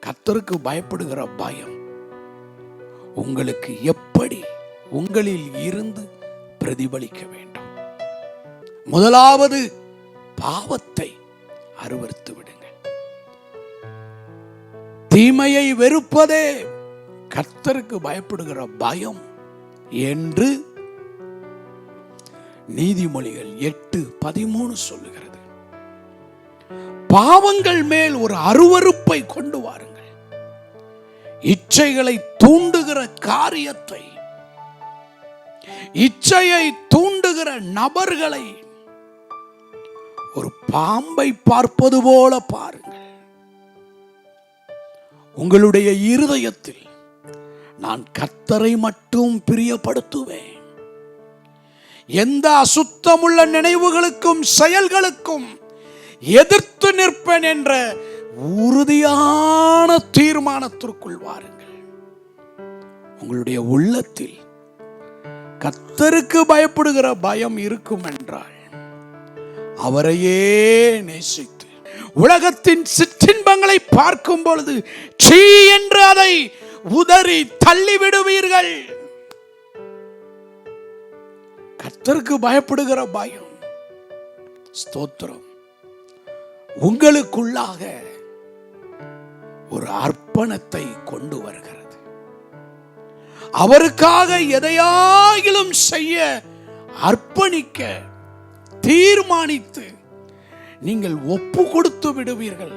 கர்த்தருக்கு பயப்படுகிற பயம் உங்களுக்கு எப்படி உங்களில் இருந்து பிரதிபலிக்க வேண்டும்? முதலாவது, பாவத்தை அருவருத்து விடுங்கள். தீமையை வெறுப்பதே கர்த்தருக்கு பயப்படுகிற பயம் என்று நீதிமொழிகள் 8:13 சொல்லுகிறது. பாவங்கள் மேல் ஒரு அருவருப்பை கொண்டு வாருங்கள். இச்சைகளை தூண்டுகிற காரியத்தை, இச்சையை தூண்டுகிற நபர்களை ஒரு பாம்பை பார்ப்பது போல பாருங்கள். உங்களுடைய இருதயத்தில் நான் கர்த்தரை மட்டும் பிரியப்படுத்துவேன், எந்த அசுத்தமுள்ள நினைவுகளுக்கும் செயல்களுக்கும் எதிர்த்து நிற்பேன் என்ற உறுதியான தீர்மானத்திற்குள் வாருங்கள். உங்களுடைய உள்ளத்தில் கர்த்தருக்கு பயப்படுகிற பயம் இருக்கும் என்றால் அவரையே நேசித்து உலகத்தின் சிற்றின்பங்களை பார்க்கும் பொழுது சீ என்று அதை உதறி தள்ளிவிடுவீர்கள். கர்த்தருக்கு பயப்படுகிற பயம், ஸ்தோத்திரம், உங்களுக்குள்ளாக ஒரு அர்ப்பணத்தை கொண்டு வருகிறது. அவருக்காக எதையாகிலும் செய்ய அர்ப்பணிக்க தீர்மானித்து நீங்கள் ஒப்பு கொடுத்து விடுவீர்கள்.